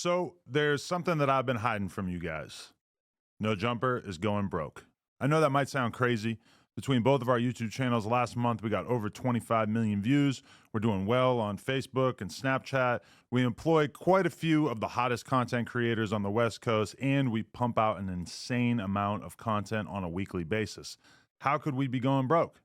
So there's something that I've been hiding from you guys. No Jumper is going broke. I know that might sound crazy. Between both of our YouTube channels last month, we got over 25 million views. We're doing well on Facebook and Snapchat. We employ quite a few of the hottest content creators on the West Coast, and we pump out an insane amount of content on a weekly basis. How could we be going broke?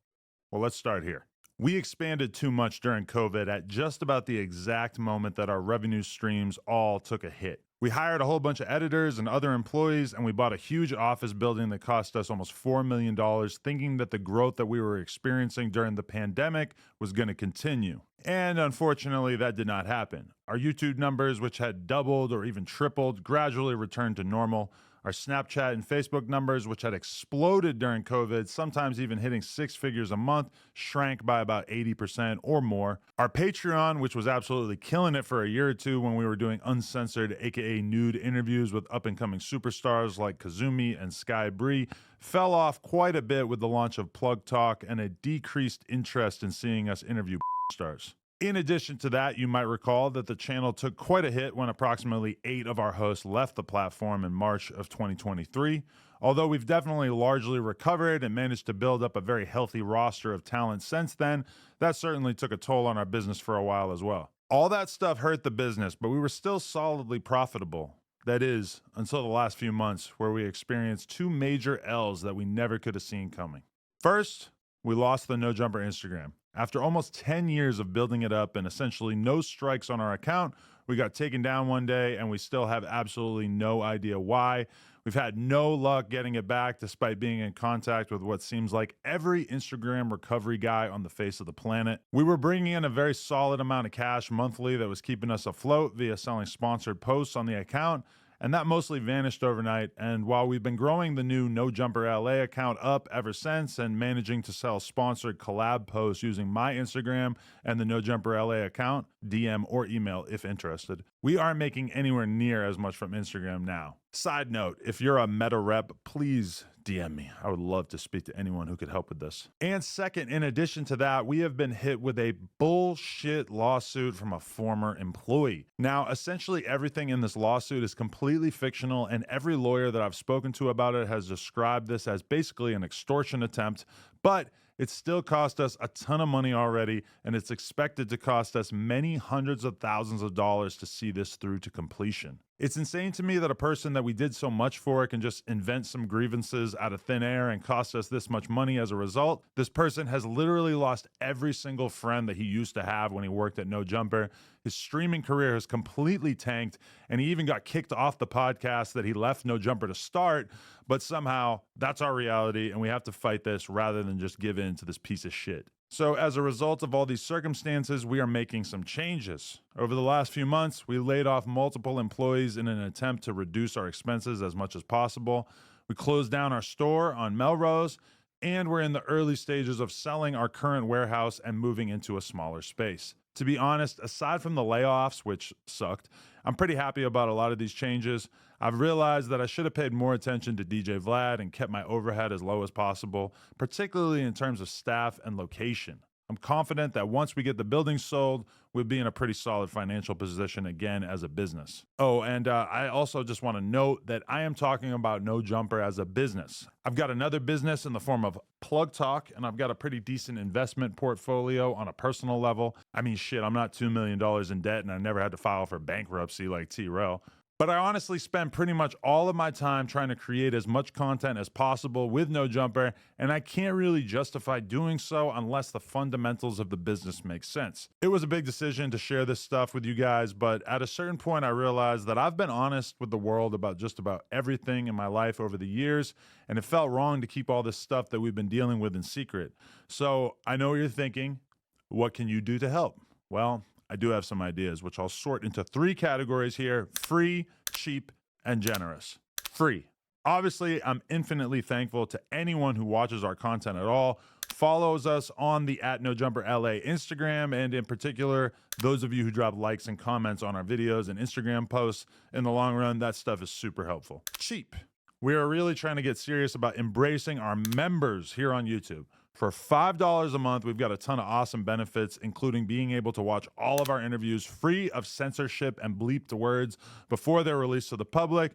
Well, let's start here. We expanded too much during COVID at just about the exact moment that our revenue streams all took a hit. We hired a whole bunch of editors and other employees, and we bought a huge office building that cost us almost $4 million, thinking that the growth that we were experiencing during the pandemic was going to continue. And unfortunately, that did not happen. Our YouTube numbers, which had doubled or even tripled, gradually returned to normal. Our Snapchat and Facebook numbers, which had exploded during COVID, sometimes even hitting six figures a month, shrank by about 80% or more. Our Patreon, which was absolutely killing it for a year or two when we were doing uncensored, aka nude interviews with up-and-coming superstars like Kazumi and Sky Bree, fell off quite a bit with the launch of Plug Talk and a decreased interest in seeing us interview stars. In addition to that, you might recall that the channel took quite a hit when approximately 8 of our hosts left the platform in March of 2023. Although we've definitely largely recovered and managed to build up a very healthy roster of talent since then, that certainly took a toll on our business for a while as well. All that stuff hurt the business, but we were still solidly profitable. That is, until the last few months, where we experienced 2 major L's that we never could have seen coming. First, we lost the No Jumper Instagram. After almost 10 years of building it up and essentially no strikes on our account, we got taken down one day and we still have absolutely no idea why. We've had no luck getting it back despite being in contact with what seems like every Instagram recovery guy on the face of the planet. We were bringing in a very solid amount of cash monthly that was keeping us afloat via selling sponsored posts on the account, and that mostly vanished overnight. And while we've been growing the new No Jumper LA account up ever since and managing to sell sponsored collab posts using my Instagram and the No Jumper LA account, DM or email if interested, we aren't making anywhere near as much from Instagram now. Side note, if you're a Meta rep, please DM me. I would love to speak to anyone who could help with this. And second, in addition to that, we have been hit with a bullshit lawsuit from a former employee. Now, essentially everything in this lawsuit is completely fictional, and every lawyer that I've spoken to about it has described this as basically an extortion attempt, but it's still cost us a ton of money already, and it's expected to cost us many hundreds of thousands of dollars to see this through to completion. It's insane to me that a person that we did so much for can just invent some grievances out of thin air and cost us this much money as a result. This person has literally lost every single friend that he used to have when he worked at No Jumper. His streaming career has completely tanked, and he even got kicked off the podcast that he left No Jumper to start. But somehow, that's our reality, and we have to fight this rather than just give in to this piece of shit. So as a result of all these circumstances, we are making some changes. Over the last few months, we laid off multiple employees in an attempt to reduce our expenses as much as possible. We closed down our store on Melrose, and we're in the early stages of selling our current warehouse and moving into a smaller space. To be honest, aside from the layoffs, which sucked, I'm pretty happy about a lot of these changes. I've realized that I should have paid more attention to DJ Vlad and kept my overhead as low as possible, particularly in terms of staff and location. I'm confident that once we get the building sold, we'll be in a pretty solid financial position again as a business. Oh, and I also just want to note that I am talking about No Jumper as a business. I've got another business in the form of Plug Talk, and I've got a pretty decent investment portfolio on a personal level. I mean, shit, I'm not $2 million in debt, and I never had to file for bankruptcy like T-Rel. But I honestly spend pretty much all of my time trying to create as much content as possible with No Jumper, and I can't really justify doing so unless the fundamentals of the business make sense. It was a big decision to share this stuff with you guys, but at a certain point I realized that I've been honest with the world about just about everything in my life over the years, and it felt wrong to keep all this stuff that we've been dealing with in secret. So I know what you're thinking. What can you do to help? Well, I do have some ideas, which I'll sort into 3 categories here: free, cheap, and generous. Free. Obviously, I'm infinitely thankful to anyone who watches our content at all, follows us on the @NoJumperLA Instagram, and in particular, those of you who drop likes and comments on our videos and Instagram posts. In the long run, that stuff is super helpful. Cheap. We are really trying to get serious about embracing our members here on YouTube. For $5 a month, we've got a ton of awesome benefits, including being able to watch all of our interviews free of censorship and bleeped words before they're released to the public.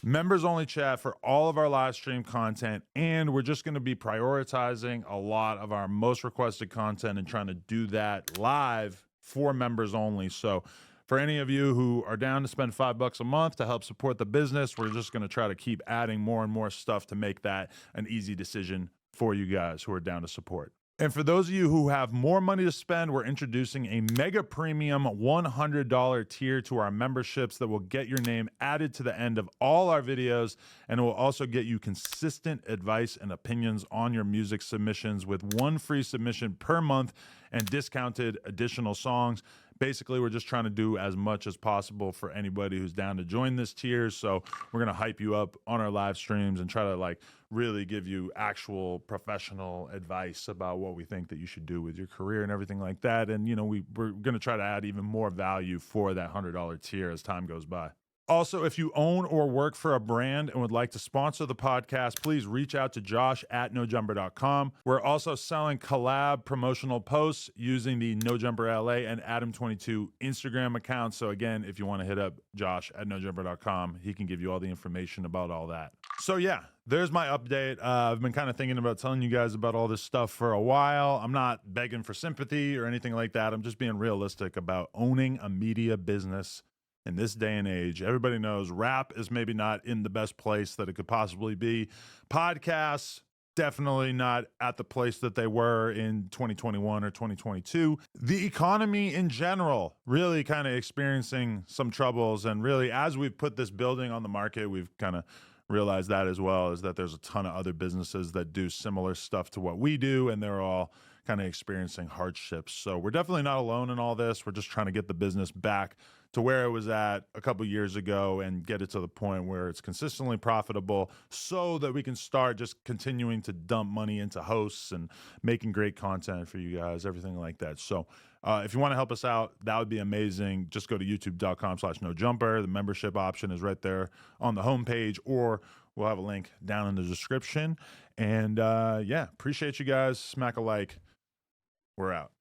Members only chat for all of our live stream content, and we're just going to be prioritizing a lot of our most requested content and trying to do that live for members only. So for any of you who are down to spend $5 a month to help support the business, we're just going to try to keep adding more and more stuff to make that an easy decision for you guys who are down to support. And for those of you who have more money to spend, we're introducing a mega premium $100 tier to our memberships that will get your name added to the end of all our videos, and it will also get you consistent advice and opinions on your music submissions with one free submission per month and discounted additional songs. Basically, we're just trying to do as much as possible for anybody who's down to join this tier. So we're going to hype you up on our live streams and try to really give you actual professional advice about what we think that you should do with your career and everything like that. And, we're going to try to add even more value for that $100 tier as time goes by. Also, if you own or work for a brand and would like to sponsor the podcast, please reach out to Josh at nojumper.com. We're also selling collab promotional posts using the NoJumperLA and Adam22 Instagram accounts. So again, if you want to hit up Josh at nojumper.com, he can give you all the information about all that. So yeah, there's my update. I've been kind of thinking about telling you guys about all this stuff for a while. I'm not begging for sympathy or anything like that. I'm just being realistic about owning a media business. In this day and age, everybody knows rap is maybe not in the best place that it could possibly be. Podcasts, definitely not at the place that they were in 2021 or 2022. The economy in general, really kind of experiencing some troubles. And really, as we've put this building on the market, we've kind of realized that as well, is that there's a ton of other businesses that do similar stuff to what we do, and they're all kind of experiencing hardships. So we're definitely not alone in all this. We're just trying to get the business back to where it was at a couple years ago and get it to the point where it's consistently profitable so that we can start just continuing to dump money into hosts and making great content for you guys, everything like that. So if you want to help us out, that would be amazing. Just go to youtube.com/nojumper. The membership option is right there on the homepage, or we'll have a link down in the description. And appreciate you guys. Smack a like. We're out.